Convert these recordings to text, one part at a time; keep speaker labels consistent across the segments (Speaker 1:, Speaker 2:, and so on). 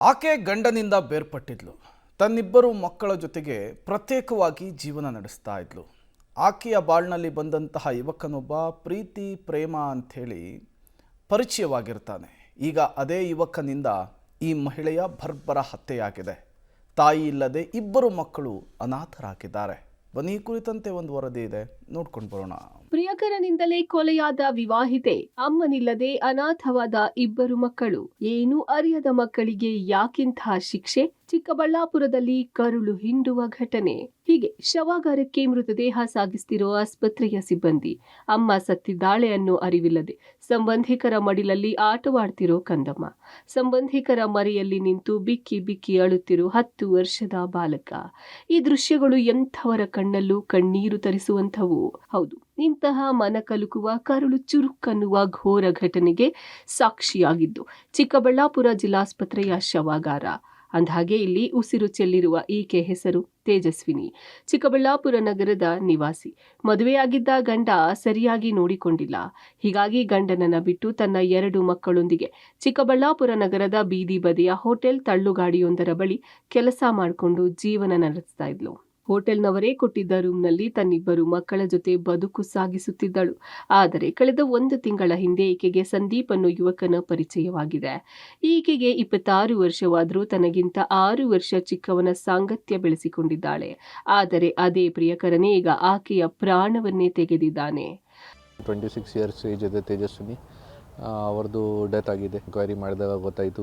Speaker 1: ಆಕೆ ಗಂಡನಿಂದ ಬೇರ್ಪಟ್ಟಿದ್ಲು. ತನ್ನಿಬ್ಬರು ಮಕ್ಕಳ ಜೊತೆಗೆ ಪ್ರತ್ಯೇಕವಾಗಿ ಜೀವನ ನಡೆಸ್ತಾ ಇದ್ಲು. ಆಕೆಯ ಬಾಳ್ನಲ್ಲಿ ಬಂದಂತಹ ಯುವಕನೊಬ್ಬ ಪ್ರೀತಿ ಪ್ರೇಮ ಅಂಥೇಳಿ ಪರಿಚಯವಾಗಿರ್ತಾನೆ. ಈಗ ಅದೇ ಯುವಕನಿಂದ ಈ ಮಹಿಳೆಯ ಬರ್ಬರ ಹತ್ಯೆಯಾಗಿದೆ. ತಾಯಿ ಇಲ್ಲದೆ ಇಬ್ಬರು ಮಕ್ಕಳು ಅನಾಥರಾಗಿದ್ದಾರೆ. ಬನ್ನಿ, ಈ ಕುರಿತಂತೆ ಒಂದು ವರದಿ ಇದೆ, ನೋಡ್ಕೊಂಡು ಬರೋಣ.
Speaker 2: ಪ್ರಿಯಕರನಿಂದಲೇ ಕೊಲೆಯಾದ ವಿವಾಹಿತೆ, ಅಮ್ಮನಿಲ್ಲದೆ ಅನಾಥವಾದ ಇಬ್ಬರು ಮಕ್ಕಳು. ಏನೂ ಅರಿಯದ ಮಕ್ಕಳಿಗೆ ಯಾಕಿಂಥ ಶಿಕ್ಷೆ? ಚಿಕ್ಕಬಳ್ಳಾಪುರದಲ್ಲಿ ಕರುಳು ಹಿಂಡುವ ಘಟನೆ. ಹೀಗೆ ಶವಾಗಾರಕ್ಕೆ ಮೃತದೇಹ ಸಾಗಿಸ್ತಿರೋ ಆಸ್ಪತ್ರೆಯ ಸಿಬ್ಬಂದಿ. ಅಮ್ಮ ಸತ್ತಿದ್ದಾಳೆ ಅನ್ನೋ ಅರಿವಿಲ್ಲದೆ ಸಂಬಂಧಿಕರ ಮಡಿಲಲ್ಲಿ ಆಟವಾಡ್ತಿರೋ ಕಂದಮ್ಮ. ಸಂಬಂಧಿಕರ ಮರೆಯಲ್ಲಿ ನಿಂತು ಬಿಕ್ಕಿ ಬಿಕ್ಕಿ ಅಳುತ್ತಿರೋ 10 ವರ್ಷದ ಬಾಲಕ. ಈ ದೃಶ್ಯಗಳು ಎಂಥವರ ಕಣ್ಣಲ್ಲೂ ಕಣ್ಣೀರು ತರಿಸುವಂಥವು. ಹೌದು, ಇಂತಹ ಮನಕಲುಕುವ, ಕರುಳು ಚುರುಕನ್ನುವ ಘೋರ ಘಟನೆಗೆ ಸಾಕ್ಷಿಯಾಗಿದ್ದು ಚಿಕ್ಕಬಳ್ಳಾಪುರ ಜಿಲ್ಲಾಸ್ಪತ್ರೆಯ ಶವಾಗಾರ. ಅಂದಹಾಗೆ ಇಲ್ಲಿ ಉಸಿರು ಚೆಲ್ಲಿರುವ ಈಕೆ ಹೆಸರು ತೇಜಸ್ವಿನಿ. ಚಿಕ್ಕಬಳ್ಳಾಪುರ ನಗರದ ನಿವಾಸಿ. ಮದುವೆಯಾಗಿದ್ದ ಗಂಡ ಸರಿಯಾಗಿ ನೋಡಿಕೊಂಡಿಲ್ಲ. ಹೀಗಾಗಿ ಗಂಡನನ್ನ ಬಿಟ್ಟು ತನ್ನ 2 ಮಕ್ಕಳೊಂದಿಗೆ ಚಿಕ್ಕಬಳ್ಳಾಪುರ ನಗರದ ಬೀದಿ ಬದಿಯ ಹೋಟೆಲ್ ತಳ್ಳುಗಾಡಿಯೊಂದರ ಬಳಿ ಕೆಲಸ ಮಾಡಿಕೊಂಡು ಜೀವನ ನಡೆಸ್ತಾ ಇದ್ಲು. ಹೋಟೆಲ್ನವರೇ ಕೊಟ್ಟಿದ್ದ ರೂಮ್ನಲ್ಲಿ ತನ್ನಿಬ್ಬರು ಮಕ್ಕಳ ಜೊತೆ ಬದುಕು ಸಾಗಿಸುತ್ತಿದ್ದಳು. ಆದರೆ ಕಳೆದ 1 ತಿಂಗಳ ಹಿಂದೆ ಈಕೆಗೆ ಸಂದೀಪ್ ಅನ್ನೋ ಯುವಕನ ಪರಿಚಯವಾಗಿದೆ. ಈಕೆಗೆ 26 ವರ್ಷವಾದರೂ ತನಗಿಂತ 6 ವರ್ಷ ಚಿಕ್ಕವನ ಸಾಂಗತ್ಯ ಬೆಳೆಸಿಕೊಂಡಿದ್ದಾಳೆ. ಆದರೆ ಅದೇ ಪ್ರಿಯಕರನೇ ಈಗ ಆಕೆಯ ಪ್ರಾಣವನ್ನೇ ತೆಗೆದಿದ್ದಾನೆ.
Speaker 3: 26 ಇಯರ್ಸ್ ಏಜ್ ಇದೆ ತೇಜಸ್ವಿನಿ. ಅವ್ರದ್ದು ಡೆತ್ ಆಗಿದೆ. ಎಂಕ್ವೈರಿ ಮಾಡಿದಾಗ ಗೊತ್ತಾಯಿತು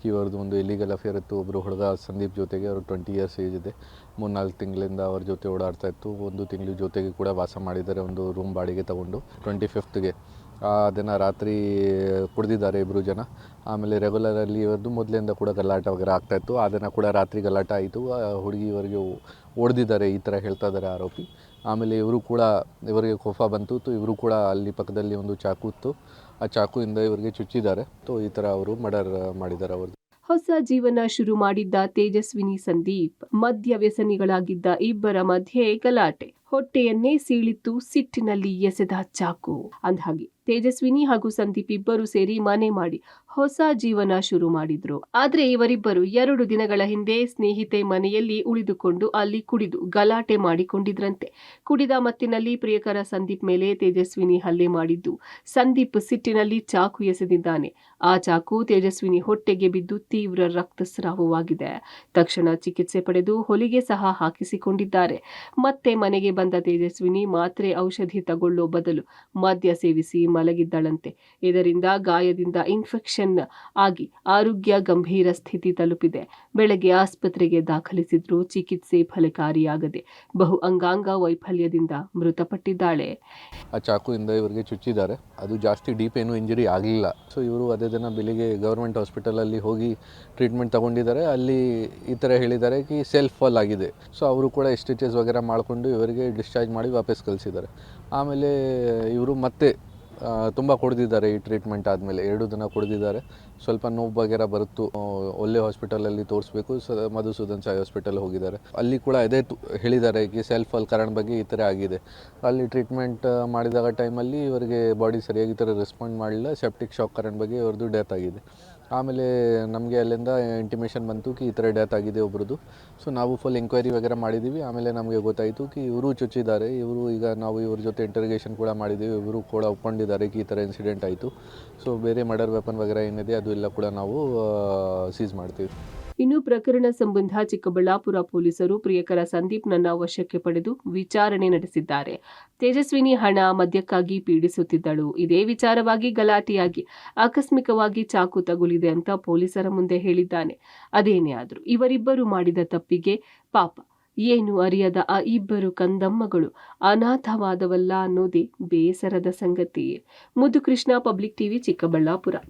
Speaker 3: ಇವ್ರದ್ದು ಒಂದು ಇಲ್ಲಿಗಲ್ ಅಫೇರ್ ಇತ್ತು. ಒಬ್ಬರು ಹುಡುಗ ಸಂದೀಪ್ ಜೊತೆಗೆ. ಅವ್ರು 20 ಇಯರ್ಸ್ ಏಜ್ ಇದೆ. 3-4 ತಿಂಗಳಿಂದ ಅವ್ರ ಜೊತೆ ಓಡಾಡ್ತಾ ಇತ್ತು. 1 ತಿಂಗಳ ಜೊತೆಗೆ ಕೂಡ ವಾಸ ಮಾಡಿದ್ದಾರೆ, ಒಂದು ರೂಮ್ ಬಾಡಿಗೆ ತಗೊಂಡು. 25ಗೆ ಆ ದಿನ ರಾತ್ರಿ ಕುಡಿದಿದ್ದಾರೆ ಇಬ್ಬರು ಜನ. ಆಮೇಲೆ ರೆಗ್ಯುಲರಲ್ಲಿ ಇವ್ರದ್ದು ಮೊದಲಿಂದ ಕೂಡ ಗಲಾಟೆ ವಗೇರೆ ಆಗ್ತಾಯಿತ್ತು. ಆ ದಿನ ಕೂಡ ರಾತ್ರಿ ಗಲಾಟೆ ಆಯಿತು. ಹುಡುಗಿ ಇವರಿಗೆ ಹೊಡೆದಿದ್ದಾರೆ, ಈ ಥರ ಹೇಳ್ತಾ ಇದ್ದಾರೆ ಆರೋಪಿ. ಆಮೇಲೆ ಇವರಿಗೆ ಕೋಪ ಬಂತು. ಇವರು ಕೂಡ ಅಲ್ಲಿ ಪಕ್ಕದಲ್ಲಿ ಒಂದು ಚಾಕು ಇತ್ತು, ಆ ಚಾಕುವಿಂದ ಇವರಿಗೆ ಚುಚ್ಚಿದ್ದಾರೆ. ಈ ಥರ ಅವರು ಮರ್ಡರ್ ಮಾಡಿದ್ದಾರೆ ಅವ್ರದ್ದು.
Speaker 2: ಹೊಸ ಜೀವನ ಶುರು ಮಾಡಿದ್ದ ತೇಜಸ್ವಿನಿ ಸಂದೀಪ್ ಮದ್ಯ ವ್ಯಸನಿಗಳಾಗಿದ್ದ ಇಬ್ಬರ ಮಧ್ಯೆ ಗಲಾಟೆ. ಹೊಟ್ಟೆಯನ್ನೇ ಸೀಳಿತ್ತು ಸಿಟ್ಟಿನಲ್ಲಿ ಎಸೆದ ಚಾಕು. ಅಂದಹಾಗೆ ತೇಜಸ್ವಿನಿ ಹಾಗೂ ಸಂದೀಪ್ ಇಬ್ಬರು ಸೇರಿ ಮನೆ ಮಾಡಿ ಹೊಸ ಜೀವನ ಶುರು ಮಾಡಿದ್ರು. ಆದ್ರೆ ಇವರಿಬ್ಬರು 2 ದಿನಗಳ ಹಿಂದೆ ಸ್ನೇಹಿತೆ ಮನೆಯಲ್ಲಿ ಉಳಿದುಕೊಂಡು ಅಲ್ಲಿ ಕುಡಿದು ಗಲಾಟೆ ಮಾಡಿಕೊಂಡಿದ್ರಂತೆ. ಕುಡಿದ ಮತ್ತಿನಲ್ಲಿ ಪ್ರಿಯಕರ ಸಂದೀಪ್ ಮೇಲೆ ತೇಜಸ್ವಿನಿ ಹಲ್ಲೆ ಮಾಡಿದ್ದು, ಸಂದೀಪ್ ಸಿಟ್ಟಿನಲ್ಲಿ ಚಾಕು ಎಸೆದಿದ್ದಾನೆ. ಆ ಚಾಕು ತೇಜಸ್ವಿನಿ ಹೊಟ್ಟೆಗೆ ಬಿದ್ದು ತೀವ್ರ ರಕ್ತಸ್ರಾವವಾಗಿದೆ. ತಕ್ಷಣ ಚಿಕಿತ್ಸೆ ಪಡೆದು ಹೊಲಿಗೆ ಸಹ ಹಾಕಿಸಿಕೊಂಡಿದ್ದಾರೆ. ಮತ್ತೆ ಮನೆಗೆ ಬಂದ ತೇಜಸ್ವಿನಿ ಮಾತ್ರೆ ಔಷಧಿ ತಗೊಳ್ಳೋ ಬದಲು ಮದ್ಯ ಸೇವಿಸಿ ಮಲಗಿದ್ದಳಂತೆ. ಇದರಿಂದ ಗಾಯದಿಂದ ಇನ್ಫೆಕ್ಷನ್ ಆಗಿ ಆರೋಗ್ಯ ಗಂಭೀರ ಸ್ಥಿತಿ ತಲುಪಿದೆ. ಬೆಳಗ್ಗೆ ಆಸ್ಪತ್ರೆಗೆ ದಾಖಲಿಸಿದ್ರು. ಚಿಕಿತ್ಸೆ ಫಲಕಾರಿಯಾಗದೆ ಬಹು ಅಂಗಾಂಗ ವೈಫಲ್ಯದಿಂದ ಮೃತಪಟ್ಟಿದ್ದಾಳೆ.
Speaker 3: ಆ ಚಾಕುವಿಂದ ಇವರಿಗೆ ಚುಚ್ಚಿದ್ದಾರೆ. ಅದು ಜಾಸ್ತಿ ಡೀಪ್ ಏನು ಇಂಜರಿ ಆಗಲಿಲ್ಲ. ಸೊ ಇವರು ಅದೇ ದಿನ ಬೆಳಿಗ್ಗೆ ಗೌರ್ಮೆಂಟ್ ಹಾಸ್ಪಿಟಲಲ್ಲಿ ಹೋಗಿ ಟ್ರೀಟ್ಮೆಂಟ್ ತಗೊಂಡಿದ್ದಾರೆ. ಅಲ್ಲಿ ಈ ಥರ ಹೇಳಿದ್ದಾರೆ ಕಿ ಸೆಲ್ಫ್ ಫಾಲ್ ಆಗಿದೆ. ಸೊ ಅವರು ಕೂಡ ಸ್ಟಿಚಸ್ ವಗೇರೆ ಮಾಡಿಕೊಂಡು ಇವರಿಗೆ ಡಿಸ್ಚಾರ್ಜ್ ಮಾಡಿ ವಾಪಸ್ ಕಳಿಸಿದ್ದಾರೆ. ಆಮೇಲೆ ಇವರು ಮತ್ತೆ ತುಂಬ ಕುಡಿದಿದ್ದಾರೆ. ಈ ಟ್ರೀಟ್ಮೆಂಟ್ ಆದಮೇಲೆ 2 ದಿನ ಕುಡಿದಿದ್ದಾರೆ. ಸ್ವಲ್ಪ ನೋವು ವಗೇರೆ ಬರುತ್ತು. ಒಳ್ಳೆ ಹಾಸ್ಪಿಟಲಲ್ಲಿ ತೋರಿಸ್ಬೇಕು. ಮಧುಸೂದನ್ ಸಾಯಿ ಹಾಸ್ಪಿಟಲ್ ಹೋಗಿದ್ದಾರೆ. ಅಲ್ಲಿ ಕೂಡ ಅದೇ ಹೇಳಿದ್ದಾರೆ ಕಿ ಸೆಲ್ಫ್ ಫಾಲ್ ಕಾರಣ ಬಗ್ಗೆ ಈ ಥರ ಆಗಿದೆ. ಅಲ್ಲಿ ಟ್ರೀಟ್ಮೆಂಟ್ ಮಾಡಿದಾಗ ಟೈಮಲ್ಲಿ ಇವರಿಗೆ ಬಾಡಿ ಸರಿಯಾಗಿ ಈ ಥರ ರೆಸ್ಪಾಂಡ್ ಮಾಡಲಿಲ್ಲ. ಸೆಪ್ಟಿಕ್ ಶಾಕ್ ಕಾರಣ ಬಗ್ಗೆ ಇವ್ರದ್ದು ಡೆತ್ ಆಗಿದೆ. ಆಮೇಲೆ ನಮಗೆ ಅಲ್ಲಿಂದ ಇಂಟಿಮೇಷನ್ ಬಂತು ಕಿ ಈ ಥರ ಡೆತ್ ಆಗಿದೆ ಒಬ್ರದ್ದು. ಸೊ ನಾವು ಫುಲ್ ಎಂಕ್ವೈರಿ ವಗೇರೆ ಮಾಡಿದ್ದೀವಿ. ಆಮೇಲೆ ನಮಗೆ ಗೊತ್ತಾಯಿತು ಕಿ ಇವರು ಚುಚ್ಚಿದ್ದಾರೆ. ನಾವು ಇವ್ರ ಜೊತೆ ಇಂಟರ್ಗೇಷನ್ ಕೂಡ ಮಾಡಿದ್ದೀವಿ. ಇವರು ಕೂಡ ಒಪ್ಕೊಂಡಿದ್ದಾರೆ ಕಿ ಈ ಥರ ಇನ್ಸಿಡೆಂಟ್ ಆಯಿತು. ಸೊ ಬೇರೆ ಮರ್ಡರ್ ವೆಪನ್ ವಗೇರೆ ಏನಿದೆ ಅದು ಎಲ್ಲ ಕೂಡ ನಾವು ಸೀಸ್ ಮಾಡ್ತೀವಿ.
Speaker 2: ಇನ್ನು ಪ್ರಕರಣ ಸಂಬಂಧ ಚಿಕ್ಕಬಳ್ಳಾಪುರ ಪೊಲೀಸರು ಪ್ರಿಯಕರ ಸಂದೀಪ್ನನ್ನ ವಶಕ್ಕೆ ಪಡೆದು ವಿಚಾರಣೆ ನಡೆಸಿದ್ದಾರೆ. ತೇಜಸ್ವಿನಿ ಹಣ ಮದ್ಯಕ್ಕಾಗಿ ಪೀಡಿಸುತ್ತಿದ್ದಳು. ಇದೇ ವಿಚಾರವಾಗಿ ಗಲಾಟೆಯಾಗಿ ಆಕಸ್ಮಿಕವಾಗಿ ಚಾಕು ತಗುಲಿದೆ ಅಂತ ಪೊಲೀಸರ ಮುಂದೆ ಹೇಳಿದ್ದಾನೆ. ಅದೇನೇ ಆದ್ರೂ ಇವರಿಬ್ಬರು ಮಾಡಿದ ತಪ್ಪಿಗೆ ಪಾಪ ಏನು ಅರಿಯದ ಆ ಇಬ್ಬರು ಕಂದಮ್ಮಗಳು ಅನಾಥವಾದವಲ್ಲ ಅನ್ನೋದೇ ಬೇಸರದ ಸಂಗತಿ. ಮುದ್ದು ಕೃಷ್ಣ, ಪಬ್ಲಿಕ್ ಟಿವಿ, ಚಿಕ್ಕಬಳ್ಳಾಪುರ.